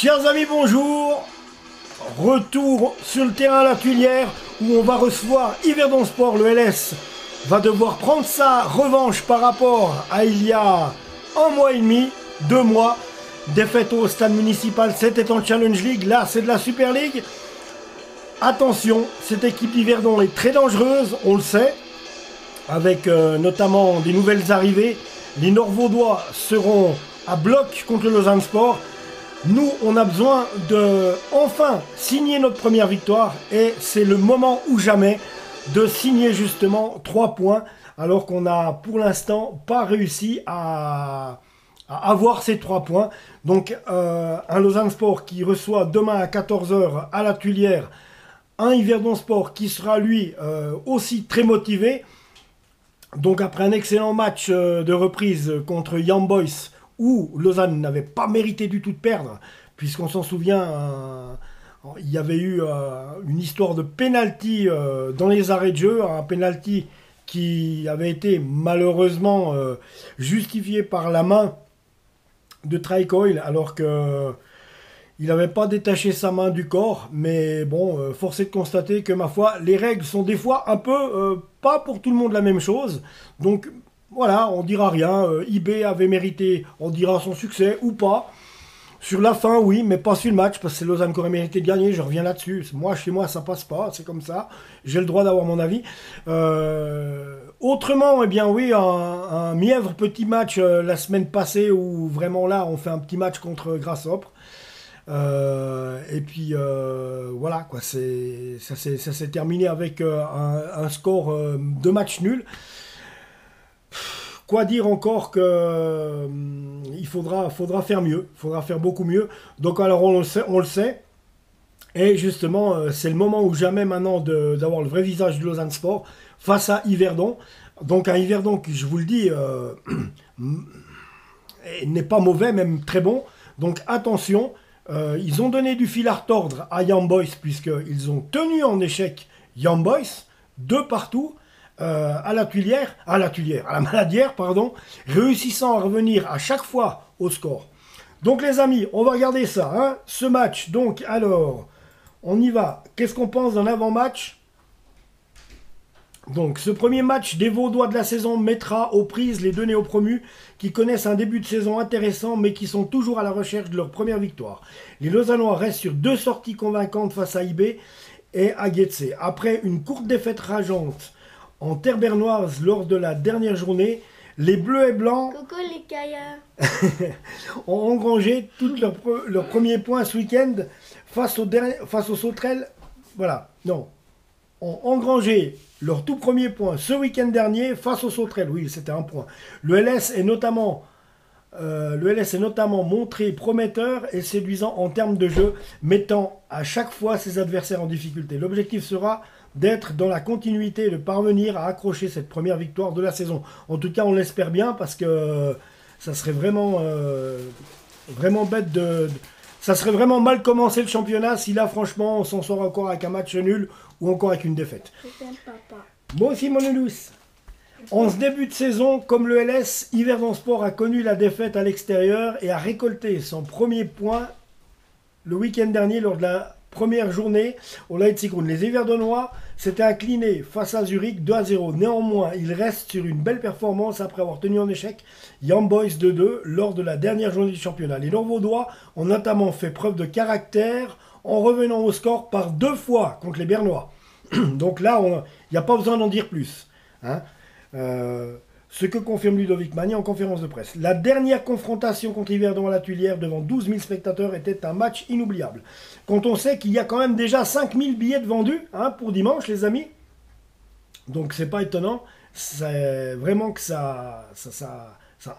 Chers amis, bonjour. Retour sur le terrain à la Tuilière où on va recevoir Yverdon Sport. Le LS va devoir prendre sa revanche par rapport à il y a un mois et demi, 2 mois. Défaite au stade municipal, c'était en Challenge League. Là, c'est de la Super League. Attention, cette équipe d'Yverdon est très dangereuse, on le sait. Avec notamment des nouvelles arrivées. Les Nord-Vaudois seront à bloc contre le Lausanne Sport. Nous, on a besoin de enfin signer notre première victoire et c'est le moment ou jamais de signer justement 3 points alors qu'on n'a pour l'instant pas réussi à avoir ces 3 points. Donc un Lausanne Sport qui reçoit demain à 14 h à la Tuilière un Yverdon Sport qui sera lui aussi très motivé. Donc après un excellent match de reprise contre Young Boys où Lausanne n'avait pas mérité du tout de perdre, puisqu'on s'en souvient, il y avait eu une histoire de penalty dans les arrêts de jeu, un penalty qui avait été malheureusement justifié par la main de Tricoil, alors que il n'avait pas détaché sa main du corps, mais bon, force est de constater que, ma foi, les règles sont des fois un peu pas pour tout le monde la même chose. Donc voilà, on dira rien. IB avait mérité, on dira son succès ou pas. Sur la fin, oui, mais pas sur le match, parce que c'est Lausanne qui aurait mérité de gagner, je reviens là-dessus. Moi, chez moi, ça passe pas, c'est comme ça. J'ai le droit d'avoir mon avis. Autrement, eh bien oui, un mièvre petit match la semaine passée, où vraiment là, on fait un petit match contre Grasshoppre. Et puis voilà quoi, ça s'est terminé avec un score de match nul. Quoi dire encore que il faudra faire mieux, il faudra faire beaucoup mieux. Donc alors on le sait. Et justement c'est le moment ou jamais maintenant d'avoir le vrai visage du Lausanne Sport face à Yverdon. Donc un Yverdon qui, je vous le dis, n'est pas mauvais, même très bon. Donc attention. Ils ont donné du fil à retordre à Young Boys puisqu'ils ont tenu en échec Young Boys de partout à la Maladière, pardon, réussissant à revenir à chaque fois au score. Donc les amis, on va regarder ça, hein, ce match. Donc alors, on y va. Qu'est-ce qu'on pense d'un avant-match ? Donc, ce premier match des Vaudois de la saison mettra aux prises les 2 néo-promus qui connaissent un début de saison intéressant mais qui sont toujours à la recherche de leur première victoire. Les Lausannois restent sur 2 sorties convaincantes face à IB et à Getse. Après une courte défaite rageante en terre bernoise lors de la dernière journée, les Bleus et Blancs ont engrangé tout leur premier point ce week-end face aux Sauterelles. Voilà, non. Ont engrangé leur tout premier point ce week-end dernier face aux Sauterelles. Oui, c'était un point. Le LS est notamment montré prometteur et séduisant en termes de jeu, mettant à chaque fois ses adversaires en difficulté. L'objectif sera d'être dans la continuité et de parvenir à accrocher cette première victoire de la saison. En tout cas, on l'espère bien parce que ça serait vraiment bête ça serait vraiment mal commencer le championnat si là, franchement, on s'en sort encore avec un match nul ou encore avec une défaite. Moi aussi, mon loulous. En ce début de saison, comme le LS, Yverdon Sport a connu la défaite à l'extérieur et a récolté son premier point le week-end dernier lors de la première journée au Leipzig-Grund. Les Yverdonois s'étaient inclinés face à Zurich 2-0. Néanmoins, ils restent sur une belle performance après avoir tenu en échec Young Boys 2-2 lors de la dernière journée du championnat. Les Nord-Vaudois ont notamment fait preuve de caractère en revenant au score par 2 fois contre les Bernois. Donc là, il n'y a pas besoin d'en dire plus. Hein. Ce que confirme Ludovic Magny en conférence de presse. La dernière confrontation contre Yverdon à la Tuilière devant 12 000 spectateurs était un match inoubliable. Quand on sait qu'il y a quand même déjà 5 000 billets de vendus pour dimanche, les amis. Donc c'est pas étonnant. C'est vraiment que ça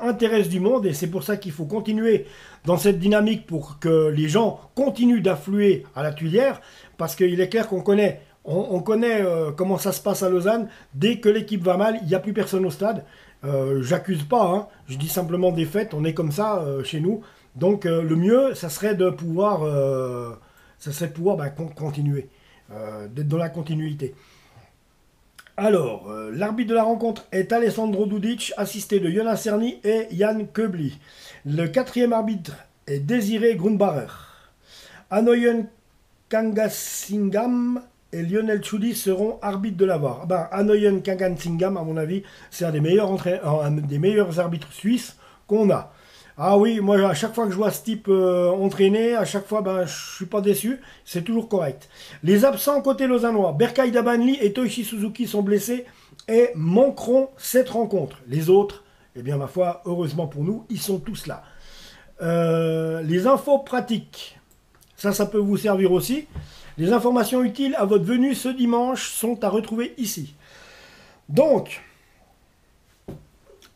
intéresse du monde et c'est pour ça qu'il faut continuer dans cette dynamique pour que les gens continuent d'affluer à la Tuilière. Parce qu'il est clair qu'on connaît... On connaît comment ça se passe à Lausanne. Dès que l'équipe va mal, il n'y a plus personne au stade. J'accuse pas, hein. Je dis simplement des faits. On est comme ça chez nous. Donc le mieux, ça serait de pouvoir, continuer, d'être dans la continuité. Alors, l'arbitre de la rencontre est Alessandro Dudic, assisté de Jonas Cerny et Jan Köbli. Le 4e arbitre est Désiré Grundbarer. Anoyen Kangasingam et Lionel Choudi seront arbitres de la VAR. Ben, Anoyen Kangasingam, à mon avis, c'est un des meilleurs arbitres suisses qu'on a. Ah oui, moi, à chaque fois que je vois ce type entraîner, à chaque fois, ben, je suis pas déçu. C'est toujours correct. Les absents côté lausannois, Berkay Dabanli et Toichi Suzuki sont blessés et manqueront cette rencontre. Les autres, eh bien, ma foi, heureusement pour nous, ils sont tous là. Les infos pratiques, ça peut vous servir aussi. Les informations utiles à votre venue ce dimanche sont à retrouver ici. Donc,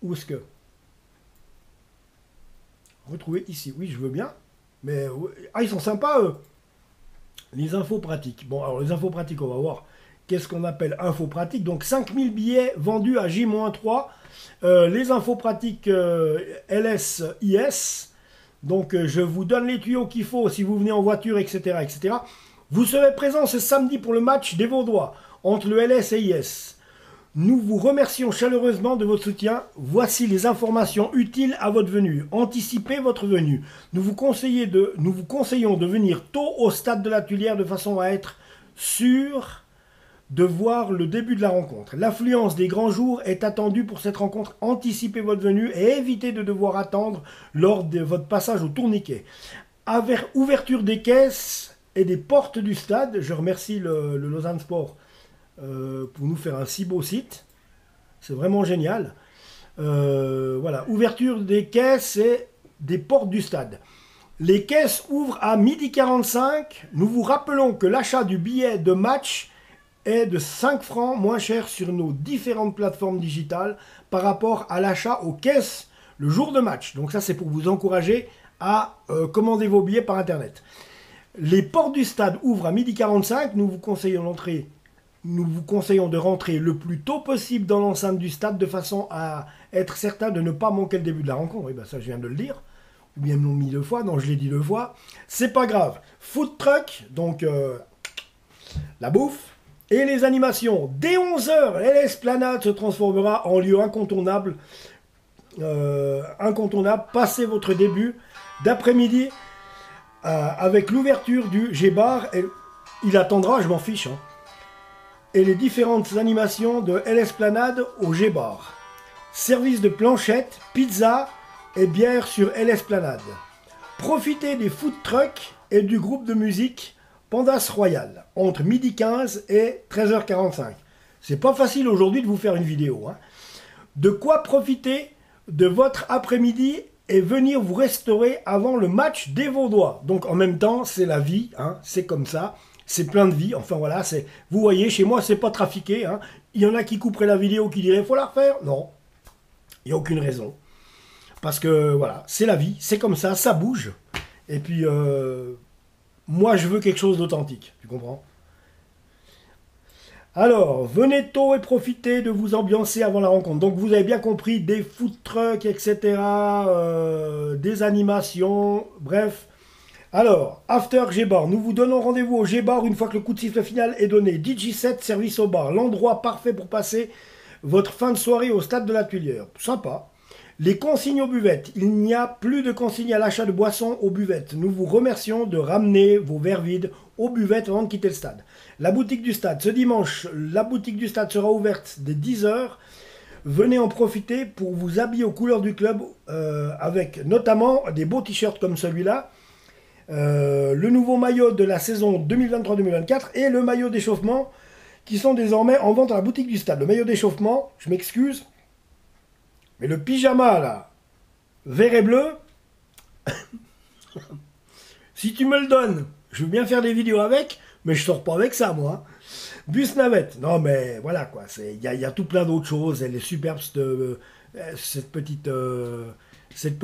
où est-ce que... Retrouver ici, oui, je veux bien. Mais, ah, ils sont sympas, eux. Les infos pratiques. Bon, alors, les infos pratiques, on va voir. Qu'est-ce qu'on appelle infos pratiques? Donc, 5000 billets vendus à J-3. Les infos pratiques LSIS. Donc, je vous donne les tuyaux qu'il faut si vous venez en voiture, etc., etc. Vous serez présent ce samedi pour le match des Vaudois entre le LS et IS. Nous vous remercions chaleureusement de votre soutien. Voici les informations utiles à votre venue. Anticipez votre venue. Nous vous conseillons de venir tôt au stade de la Tuilière de façon à être sûr de voir le début de la rencontre. L'affluence des grands jours est attendue pour cette rencontre. Anticipez votre venue et évitez de devoir attendre lors de votre passage au tourniquet. Ouverture des caisses et des portes du stade. Je remercie le Lausanne Sport pour nous faire un si beau site. C'est vraiment génial. Voilà, ouverture des caisses et des portes du stade. Les caisses ouvrent à 12h45. Nous vous rappelons que l'achat du billet de match est de 5 francs moins cher sur nos différentes plateformes digitales par rapport à l'achat aux caisses le jour de match. Donc ça, c'est pour vous encourager à commander vos billets par Internet. Les portes du stade ouvrent à 12h45. Nous vous conseillons de rentrer le plus tôt possible dans l'enceinte du stade de façon à être certain de ne pas manquer le début de la rencontre. Oui, ben ça, je viens de le dire. Ou bien ils l'ont mis 2 fois. Non, je l'ai dit 2 fois. C'est pas grave. Food truck, donc la bouffe. Et les animations. Dès 11h, l'Esplanade se transformera en lieu incontournable. Passez votre début d'après-midi avec l'ouverture du G-Bar. Il attendra, je m'en fiche. Hein. Et les différentes animations de l'Esplanade au G-Bar. Service de planchette, pizza et bière sur l'Esplanade. Profitez des food trucks et du groupe de musique Pandas Royal entre 12h15 et 13h45. C'est pas facile aujourd'hui de vous faire une vidéo. Hein. De quoi profiter de votre après-midi et venir vous restaurer avant le match des Vaudois. Donc en même temps, c'est la vie, hein, c'est comme ça. C'est plein de vie, enfin voilà, vous voyez, chez moi, c'est pas trafiqué. Hein. Il y en a qui couperaient la vidéo, qui diraient, faut la refaire. Non, il n'y a aucune raison. Parce que, voilà, c'est la vie, c'est comme ça bouge. Et puis, moi, je veux quelque chose d'authentique, tu comprends? Alors, venez tôt et profitez de vous ambiancer avant la rencontre. Donc, vous avez bien compris, des food trucks, etc., des animations, bref... Alors, After G-Bar, nous vous donnons rendez-vous au G-Bar une fois que le coup de sifflet final est donné. DJ7, service au bar, l'endroit parfait pour passer votre fin de soirée au stade de la Tuilière. Sympa. Les consignes aux buvettes. Il n'y a plus de consignes à l'achat de boissons aux buvettes. Nous vous remercions de ramener vos verres vides aux buvettes avant de quitter le stade. La boutique du stade. Ce dimanche, la boutique du stade sera ouverte dès 10h. Venez en profiter pour vous habiller aux couleurs du club avec notamment des beaux t-shirts comme celui-là. Le nouveau maillot de la saison 2023-2024 et le maillot d'échauffement qui sont désormais en vente à la boutique du stade. Le maillot d'échauffement, je m'excuse, mais le pyjama là, vert et bleu, si tu me le donnes, je veux bien faire des vidéos avec, mais je sors pas avec ça moi. Bus navette, non mais voilà quoi, il y a tout plein d'autres choses, elle est superbe cette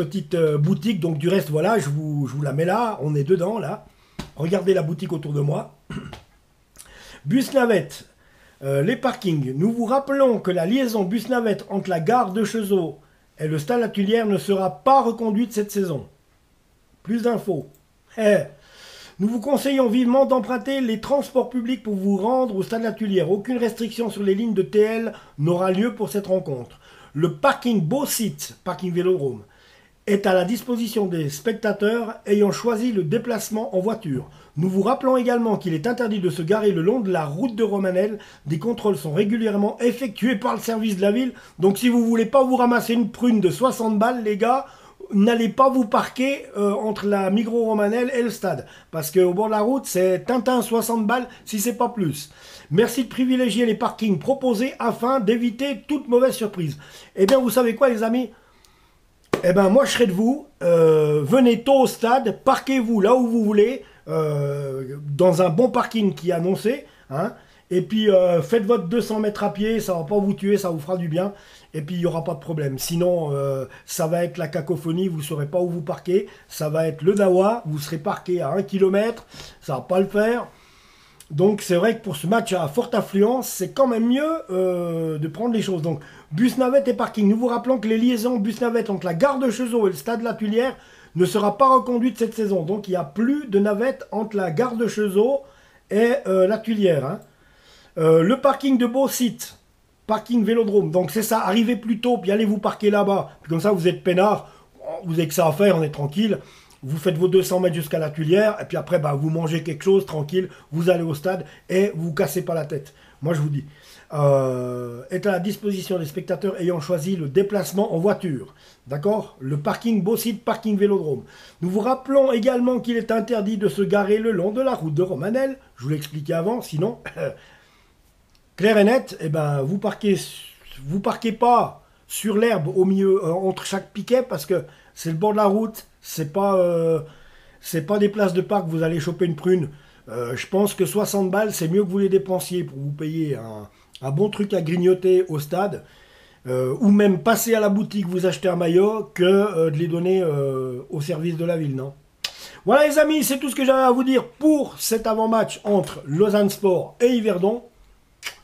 petite boutique, donc du reste, voilà, je vous la mets là, on est dedans, là. Regardez la boutique autour de moi. Bus-navette, les parkings. Nous vous rappelons que la liaison bus-navette entre la gare de Cheseaux et le stade La Tuilière ne sera pas reconduite cette saison. Plus d'infos. Nous vous conseillons vivement d'emprunter les transports publics pour vous rendre au stade La Tuilière. Aucune restriction sur les lignes de TL n'aura lieu pour cette rencontre. Le parking Beau Site, parking Vélodrome, est à la disposition des spectateurs ayant choisi le déplacement en voiture. Nous vous rappelons également qu'il est interdit de se garer le long de la route de Romanel. Des contrôles sont régulièrement effectués par le service de la ville. Donc si vous voulez pas vous ramasser une prune de 60 balles, les gars, n'allez pas vous parquer entre la Migros Romanel et le stade. Parce qu'au bord de la route, c'est Tintin 60 balles si c'est pas plus. Merci de privilégier les parkings proposés afin d'éviter toute mauvaise surprise. Eh bien, vous savez quoi, les amis? Eh bien, moi, je serai de vous. Venez tôt au stade, parquez-vous là où vous voulez, dans un bon parking qui est annoncé. Hein, et puis, faites votre 200 mètres à pied, ça ne va pas vous tuer, ça vous fera du bien. Et puis, il n'y aura pas de problème. Sinon, ça va être la cacophonie, vous ne saurez pas où vous parquer. Ça va être le dawa, vous serez parqué à 1 km, ça ne va pas le faire. Donc c'est vrai que pour ce match à forte affluence, c'est quand même mieux de prendre les choses. Donc bus navette et parking. Nous vous rappelons que les liaisons bus navette entre la gare de Cheseaux et le stade La Tuilière ne sera pas reconduite cette saison. Donc il n'y a plus de navette entre la gare de Cheseaux et La Tuilière. Hein. Le parking de Beau-Site, parking Vélodrome. Donc c'est ça, arrivez plus tôt, puis allez vous parquer là-bas. Puis comme ça vous êtes peinard, vous avez que ça à faire, on est tranquille. Vous faites vos 200 mètres jusqu'à la Tuilière, et puis après, bah, vous mangez quelque chose, tranquille, vous allez au stade, et vous cassez pas la tête. Moi, je vous dis. Est à la disposition des spectateurs ayant choisi le déplacement en voiture. D'accord? Le parking Beau-Site, parking Vélodrome. Nous vous rappelons également qu'il est interdit de se garer le long de la route de Romanel. Je vous l'ai expliqué avant, sinon, clair et net, eh ben, vous parquez pas sur l'herbe au milieu, entre chaque piquet, parce que c'est le bord de la route. C'est pas des places de parc, vous allez choper une prune. Je pense que 60 balles, c'est mieux que vous les dépensiez pour vous payer un bon truc à grignoter au stade. Ou même passer à la boutique, vous acheter un maillot, que de les donner au service de la ville, non? Voilà les amis, c'est tout ce que j'avais à vous dire pour cet avant-match entre Lausanne Sport et Yverdon.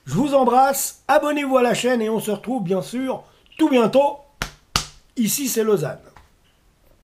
Je vous embrasse, abonnez-vous à la chaîne et on se retrouve bien sûr tout bientôt. Ici c'est Lausanne.